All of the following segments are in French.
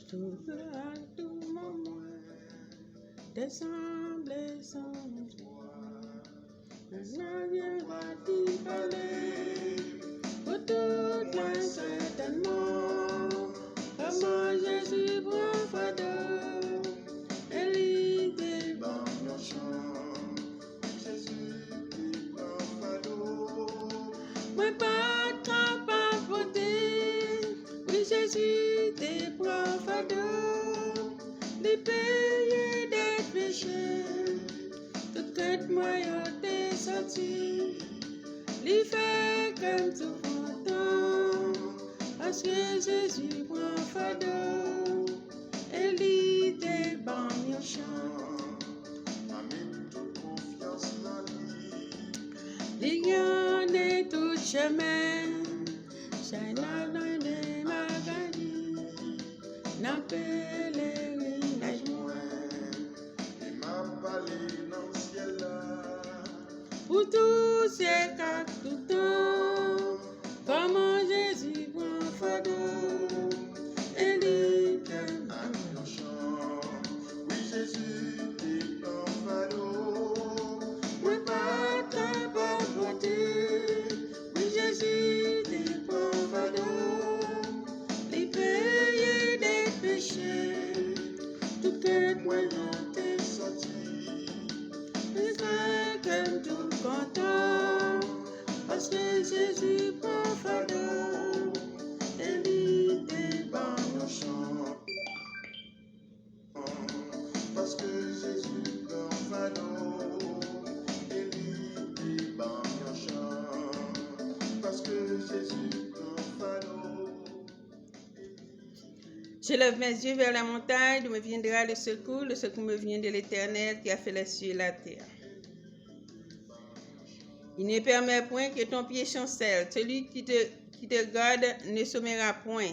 tout à tout moment, descendez sans joie. Maintenant viendra t'y parler, pour toute la certainement. Comment Jésus prend fardeau, et l'idée Dans nos champs, Jésus qui prend fardeau. moi pas capable porter, oui Jésus te prend fardeau, les payer des péchés, tout que moi yo t'ai sorti, les fait comme tout content, parce que Jésus prend fardeau, et l'idée ban yo chant, Amen, toute confiance dans lui. les gagnes tout chemin, china dans des magasins, n'a pèlerinage moi, Il m'a parlé dans le ciel là. pour tous ces cas tout temps, comment Jésus prend fardeau, et l'idée ban yo chant. Oui, Jésus qui prend fardeau. Moi pas capable porter, oui Jésus te prend fardeau, les payer des péchés, tout que moi dans tes Sorti, les frères comme tout content, parce que Jésus prend fardeau, et l'idée ban yo chant. parce que Jésus prend fardeau. Et lui, ban yon chant, parce que Jésus prend fardeau. Je lève mes yeux vers la montagne, d'où me viendra le secours me vient de l'Éternel qui a fait les cieux et la terre. Il ne permet point que ton pied chancelle. Celui qui te garde ne sommera point.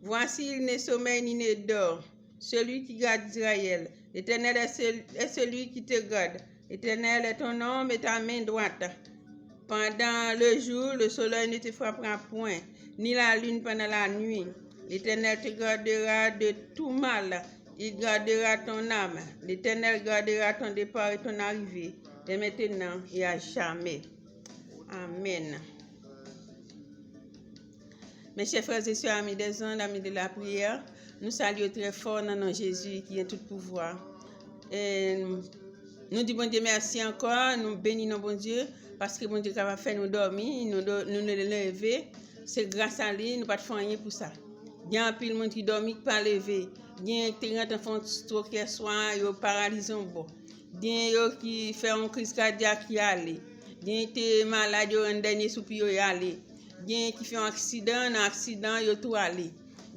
Voici, il ne sommeille ni ne dort. Celui qui garde Israël. L'Éternel est celui qui te garde. L'Éternel est ton nom et ta main droite. Pendant le jour, le soleil ne te frappera point, ni la lune pendant la nuit. L'Éternel te gardera de tout mal. Il gardera ton âme. L'Éternel gardera ton départ et ton arrivée, dès maintenant et à jamais. Amen. Mes chers frères et sœurs, amis des ondes, amis de la prière, nous saluons très fort dans nom Jésus qui est tout pouvoir. Et nous disons bon Dieu merci encore, nous bénissons bon Dieu parce que bon Dieu va faire nous dormir, nous lever. C'est grâce à lui, nous ne faisons rien pour ça. Il y a un pile monde qui dormit, qui ne pas lever. Il y a des gens qui font stroke hier soir, ils sont paralysés. Il y a des gens qui font une crise cardiaque qui allait. Il y a des malades qui ont un dernier soupir qui allait. Il y a qui font un accident, ils ont tout allé.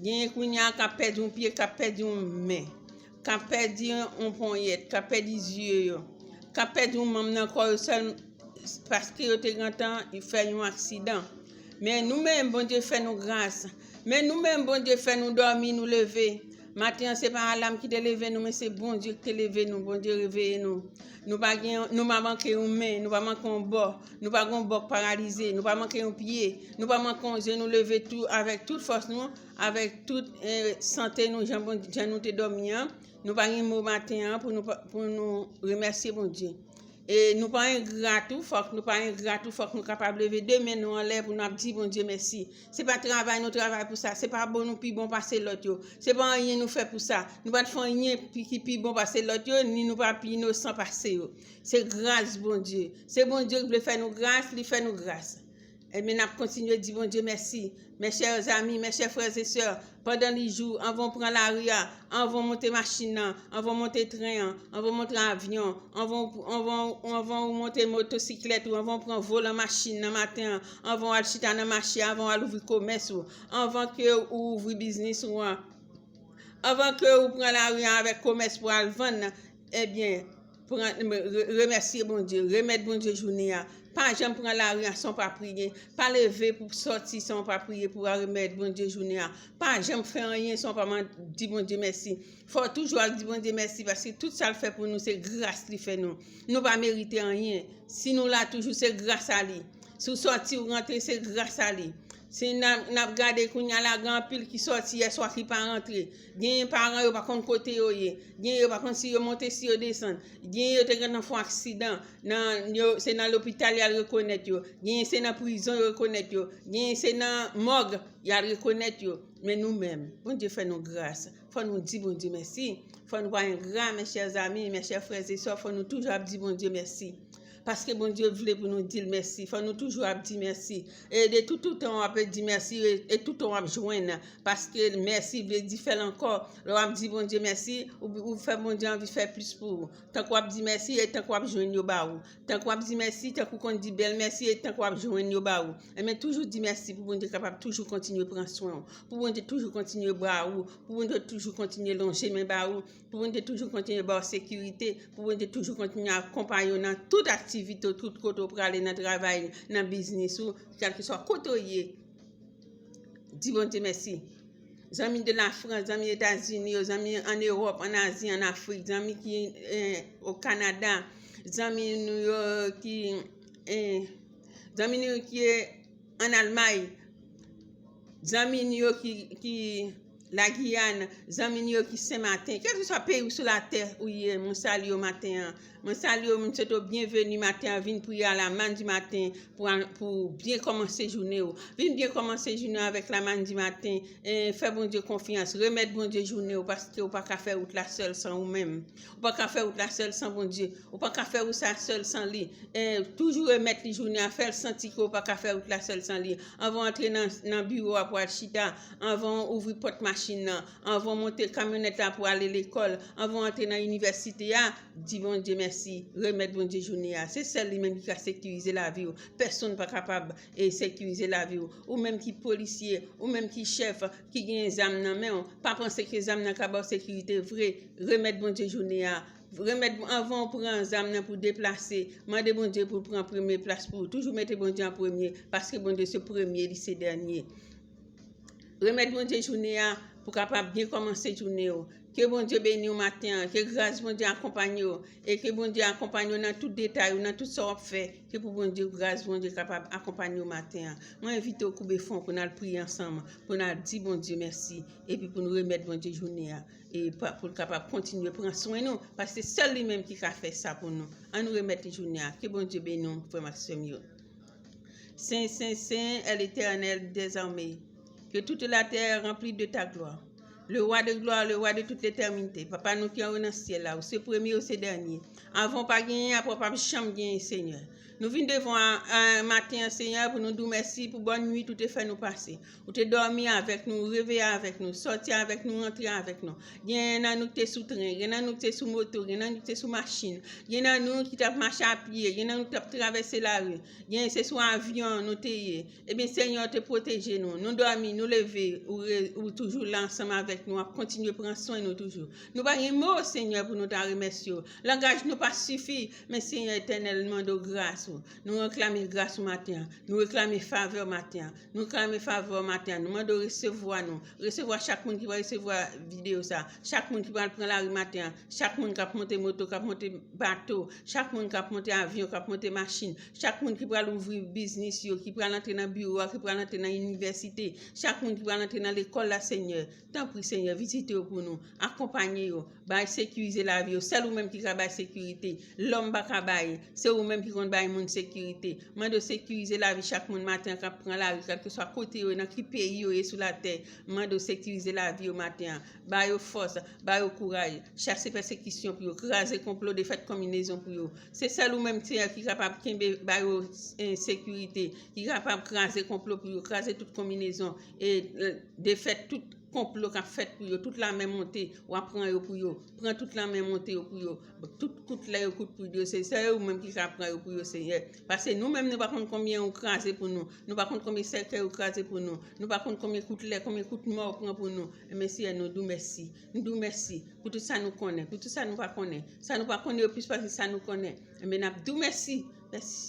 Il y a qui ont perdu un pied, qui ont perdu une main, qui ont perdu un poignet, qui ont perdu les yeux, qui ont perdu un membre dans le corps seul parce qu'ils ont grand temps, ils font un accident. Mais nous-mêmes, bon Dieu, fait nous grâce. Mais nous-mêmes, bon Dieu, fait nous dormir, nous lever. Maintenant, ce n'est pas l'âme qui te lève nous, mais c'est bon Dieu qui te lève nous. Bon Dieu, réveille nous. Nous ne pas manquer une main, nous pas manquer un bord, nous pas manquer un bord paralysé, nous pas manquer un pied, nous pas manquer un genou lever tout avec toute force nous, avec toute santé nous, Jean nous te dormir. Nous pas un mot matin pour nous remercier bon Dieu. Et nous pas ingrat tout, faut que nous pas ingrat tout, faut que nous capables de lever deux mains nous en l'air pour nous dire bon Dieu merci. C'est pas travail nous travail pour ça, c'est pas bon nous puis bon passer l'autre. C'est pas rien nous faire pour ça. Nous pas faire rien puis bon passer l'autre ni nous pas puis innocent passer. C'est grâce bon Dieu. C'est bon Dieu qui veut faire nous grâce, il fait nous grâce. Et maintenant, continuer à dire bon Dieu merci. Mes chers amis, mes chers frères et sœurs, pendant les jours, on va prendre la rue, on va monter machine, on va monter train, on va monter avion, on va monter motocyclette, on va prendre volant machine le matin, on va aller chiter dans le marché, on va ouvrir commerce, on va que ouvrir business, avant que vous preniez la rue avec commerce pour aller vendre, eh bien, pour remercier bon Dieu, remettre bon Dieu journée. Pas jamais prendre la rue sans pas prier, pas lever pour sortir sans pas prier pour remettre bon Dieu journée. Pas jamais faire rien sans pas dire bon Dieu merci. Faut toujours dire bon Dieu merci parce que tout ça le fait pour nous, c'est grâce qu'il fait nous. Nous pas mériter rien. Si nous là toujours c'est grâce à lui. Si vous sortir ou rentrer c'est grâce à lui. Si n'a regardé qu'on y a la grand pile qui sorti hier soir qui pas rentré. Gen parents yo pas contre côté yo yé. Gen yo pas contre si yo monter si yo descend. Gen yo te grand font accident. Nan yo c'est dans l'hôpital y reconnaître yo. Gen c'est dans prison yo reconnaître yo. Gen c'est dans morgue y reconnaître yo. Mais nous-mêmes, bon Dieu fait nous grâce. Faut nous dire bon Dieu merci. Faut nous voir un grand mes chers amis, mes chers frères et sœurs, faut nous toujours dire bon Dieu merci. Parce que bon Dieu voulait pour nous dire merci. Il faut nous toujours dire merci. Et de tout temps, on peut dire merci et tout temps, on va joindre. Parce que merci veut dire faire encore. On va dire bon Dieu merci ou faire bon Dieu envie de faire plus pour vous. Tant qu'on dit merci et tant qu'on joindre yo ba ou. Tant qu'on dit merci, tant qu'on dit belle merci et tant qu'on joindre yo ba ou. Mais toujours dire merci pour bon Dieu capable toujours continuer prendre soin. Pour bon Dieu toujours continuer bras ou. Pour bon Dieu toujours continuer longer mes ba ou. Pour bon Dieu toujours continuer avoir sécurité. Pour bon Dieu toujours continuer à accompagner dans toute activité. Tout côté pour aller dans le travail, dans le business ou quel que soit côté. Dis bon Dieu merci. Les amis de la France, les amis des États-Unis, les amis en Europe, en Asie, en Afrique, les amis qui au Canada, les amis qui est en Allemagne, les amis qui la Guyane, les amis qui Saint-Martin, quel que soit pays ou sur la terre où il est, mon salut au matin. Mon salut, mon bienvenue matin, vin prier à la manne du matin pour bien commencer journée. Vin bien commencer journée avec la manne du matin. Faire bon Dieu confiance, remettre bon Dieu journée parce que ou pas qu'à faire out la seule sans ou même. Ou pas qu'à faire out la seule sans bon Dieu. Ou pas qu'à faire ou ça seul sans lui. Toujours remettre les journées à faire sentir qu'on pas qu'à faire out la seule sans lui. Avant entrer dans le bureau pour aller chita, avant ouvrir porte machine, avant monter camionnette pour aller à l'école, avant entrer dans l'université, dis bon Dieu merci. Remettre bon Dieu journée. C'est celle lui-même qui a sécurisé la vie. Personne n'est pas capable de sécuriser la vie. Ou même qui policier, ou même qui chef, qui gagne des âmes dans main. Pas penser que les âmes n'ont pas de sécurité vrai. Remettre bon Dieu journée. Remettre avant pour un âme pour déplacer. Mandez bon Dieu pour prendre première place pour. Toujours mettre bon Dieu en premier. Parce que bon Dieu c'est premier, c'est dernier. Remettre bon Dieu journée pour capable bien commencer journée. Que bon Dieu bénisse au matin, que grâce bon Dieu accompagne et que bon Dieu accompagne dans tout détail, dans tout ce qu'on fait, que pour bon Dieu grâce bon Dieu capable accompagner au matin. Moi invite au couper fond pour nous prier ensemble, pour nous dire bon Dieu merci et puis pour nous remettre bon Dieu journée et pour capable continuer prendre soin de nous parce que c'est seul lui-même qui a fait ça pour nous. On nous remettre journée. Que bon Dieu bénisse nous, frère Maxime. Saint, Saint, Saint est l'Éternel des armées. Que toute la terre remplie de ta gloire. Le roi de gloire, le roi de toute l'éternité. Papa, nous qui sommes dans le ciel là, c'est premier ou c'est dernier. Avant pas gagner, après pas chambre gagner, Seigneur. Nous venons devant un matin, Seigneur, pour nous dire merci pour bonne nuit, tout est fait nous passer. Ou te dormir avec nous, réveiller avec nous, sortir avec nous, rentrer avec nous. Il y en a nous qui sont sous train, il y en a nous qui sont sous moto, il y en a nous qui sont sous machine, il y en a nous qui tapent marcher à pied, il y en a nous qui traverser la rue, il y en a c'est sous avion, nous t'ayez. Eh bien, Seigneur, te protéger nous, nous dormir, nous lever, ou toujours là ensemble avec nous, continuer à prendre soin de nous toujours. Nous pas un mot, Seigneur, pour nous te remercier. Langage nous pas suffit, mais Seigneur éternellement de grâce. Nous réclamons grâce au matin, nous réclamons faveur matin, nous réclamons faveur matin, nous demandons recevoir chaque monde qui va recevoir vidéo ça, chaque monde qui va prendre la rue matin, chaque monde qui va monter moto, qui va monter bateau, chaque monde qui va monter avion, qui va monter machine, chaque monde qui va ouvrir business, qui va entrer dans le bureau, qui va entrer dans l'université, chaque monde qui va entrer dans l'école, la Seigneur. Tant pis Seigneur, visitez-vous pour nous, accompagnez-vous, sécuriser la vie, c'est vous-même qui va sécurité, l'homme va c'est vous-même qui va monde sécurité. Moi de sécuriser la vie chaque monde matin quand prend la rue, quel que soit côté dans qui pays et sur la terre. Moi de sécuriser la vie au matin. Ba yo force, ba yo courage, chasser persécution pour yo, craser complot de fait combinaison pour yo. C'est ça nous même qui est capable de ba yo sécurité, qui est capable de craser complot pour yo, craser toute combinaison et de fait toute complot qu'a fait pour yo, toute la même montée ou apprend yo pour yo, prend toute la même montée pour yo, toute la yo coûte pour yo, c'est ça ou même qui apprend yo pour yo Seigneur. Parce que nous même nous pas compte combien on craser pour nous pas compte combien cercueil on craser pour nous pas compte combien coûte l'air, combien coûte mort prend pour nous. Mais Seigneur nous disons merci. Nous disons merci pour tout ça nous connaît, pour tout ça nous pas connaît. Ça nous pas connaît plus parce que ça nous connaît. Mais nous disons merci.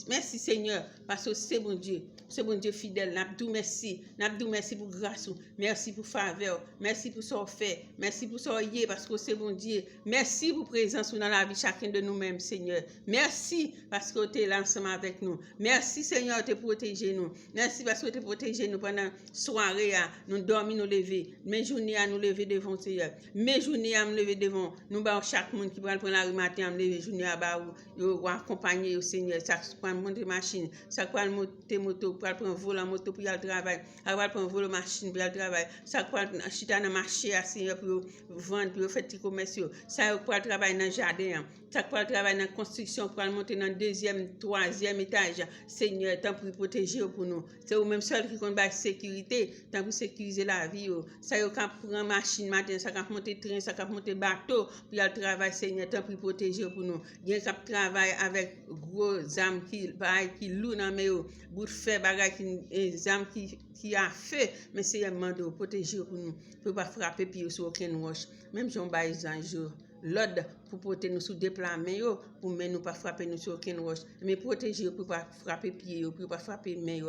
Merci Seigneur parce que c'est bon Dieu. c'est bon Dieu fidèle. N'abdou merci pour grâce, merci pour faveur, merci pour son fait, merci pour son yé, parce que c'est bon Dieu. Merci pour présence dans la vie chacun de nous-mêmes, Seigneur. Merci parce que tu es là ensemble avec nous. Merci, Seigneur, de protéger nous. Merci parce que tu protégé nous pendant la soirée, nous dormir, nous lever. Mes journées à nous lever devant Seigneur. Mes journées à nous lever devant. Nous bah chaque monde qui prend la rue matin à me lever journée à bas ou accompagner au Seigneur. Ça prend monter machine, ça prend monter moto, pour prendre volant moto pour aller travailler, après prendre volant machine pour aller travailler. Ça prend chita dans marché à Seigneur pour vendre, pour faire des commerces. Ça pour travailler dans le jardin. Ça pour travailler dans la construction, pour monter dans le deuxième, troisième étage. Seigneur, tant pour protéger pour nous. C'est au même seul qui compte la sécurité, tant pour sécuriser la vie. Ça quand prend machine matin, ça quand monter train, ça quand monter bateau pour aller travailler, Seigneur, tant pour protéger pour nous. Il y a qui travaille avec gros âmes qui louent dans mes bout de fer, qui âmes qui a fait, mais c'est un mandat protéger pour nous, pour pas frapper puis sur aucune roche. Même si on bat un jour. L'ordre pour protéger nous sous déploiement, pour ne nous pas frapper nous sur aucune roche, mais protéger pour ne pas frapper pied, pour ne pas frapper main,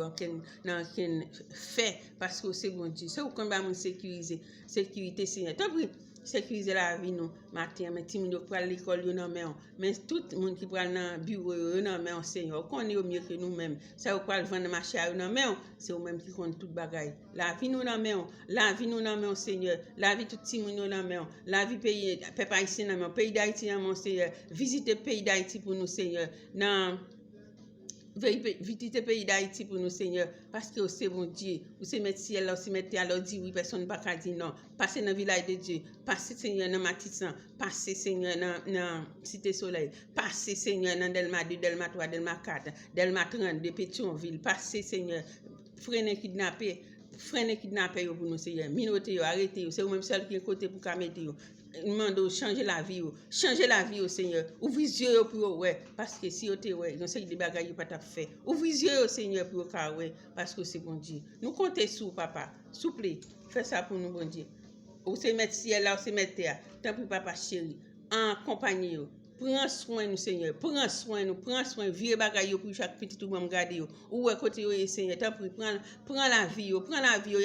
dans aucun fait, parce que c'est bon Dieu. C'est où qu'on va nous sécuriser, sécurité, Seigneur. Tant pis, sécuriser la vie, nous, matin, mais tout le monde qui à l'école, mais tout le monde qui prend dans le bureau, Seigneur, qu'on est au mieux que nous-mêmes. C'est où qu'on va vendre marché, c'est eux-mêmes qui comptent toute bagaille. La vie nous la vie nous Seigneur, la vie tout le monde nous la vie pays, peuple haïtien pays d'Haïti, Seigneur, visiter le pays d'Haïti pour nous, Seigneur, visiter le pays d'Haïti pour nous, Seigneur, parce que c'est bon Dieu, vous c'est mettre ciel là, c'est mettre alors dit oui, personne ne va pas dire non. Passez dans le village de Dieu, passez Seigneur dans Matissan, passez Seigneur dans Cité Soleil, passez Seigneur dans Delma 2, Delma 3, Delma 4, Delma 30, de Pétionville, passez Seigneur, freinez kidnappé pour nous, Seigneur, minotez, arrêtez, c'est vous-même seul qui est côté pour mettre. Demande changer la vie, Seigneur. Ouvrez les yeux pour ouais, parce que si vous êtes ouais, vous savez des bagages pas fait. Ouvrez les yeux, Seigneur, pour ouais, parce que c'est bon Dieu. Nous comptons sur papa. S'il vous plaît, faites ça pour nous, bon Dieu. Vous se mettre ciel là, vous se mettre terre. Tant pour papa chéri, en compagnie. Prends soin nous, Seigneur. Prends soin, vieux bagaille pour chaque petit tout monde garder. Ou à côté Seigneur, tant pour prends la vie, y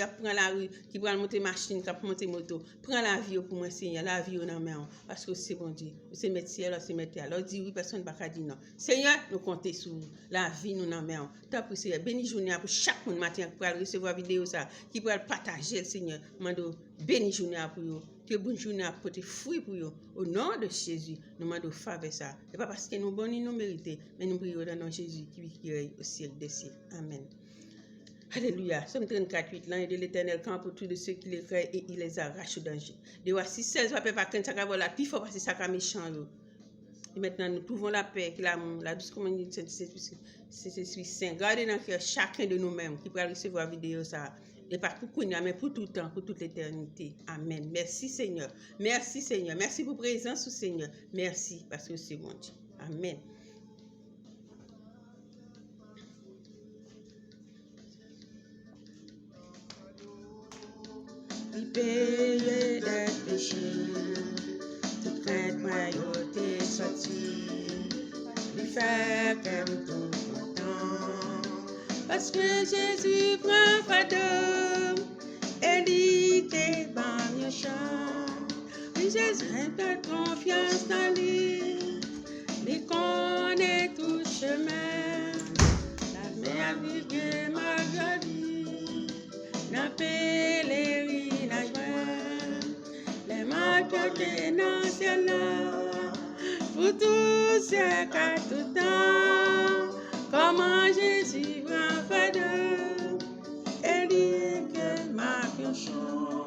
a prend la rue qui prend monter machine, qui monter moto. Prends la vie pour moi, Seigneur, la vie dans main parce que c'est bon Dieu. C'est mettre ciel là, c'est mettre alors dit oui, personne va pas dire non. Seigneur, nous comptons sur la vie nous dans main. Tant pour Seigneur, béni journée pour chaque monde matin qui va recevoir vidéo ça, qui va partager le Seigneur. Mando béni journée pour vous. Que bonne journée à porter fruit pour vous. Au nom de Jésus, nous demandons faveur ça. Et pas parce que nous bonnes nous méritons, mais nous prions dans le nom de Jésus qui règne au ciel des cieux. Amen. Alléluia. Somme 34, 8. L'ange de l'Éternel campe pour tous ceux qui les créent et il les arrache au danger. De voici 16, va pas quand ça va la plus fort parce que ça va méchant. Et maintenant, nous trouvons la paix, la douce communauté, c'est saint. Gardez dans le cœur chacun de nous-mêmes qui pourra recevoir la vidéo ça. Et pas pour qu'on mais pour tout le temps, pour toute l'éternité. Amen. Merci Seigneur. Merci Seigneur. Merci pour présence, Seigneur. Merci parce que c'est bon Dieu. Amen. Il paye des péchés, toute crainte royauté sortie, il fait comme tout le temps. Parce que Jésus prend fardeau, et il te bat mieux chant. Oui, Jésus a confiance dans lui, il connaît tout chemin. La mer vigue Marguerite, la pèlerinage, les marques de l'ancien pour tous ces cas tout temps. Comment Jésus prend fardeau, et dit que ma chant.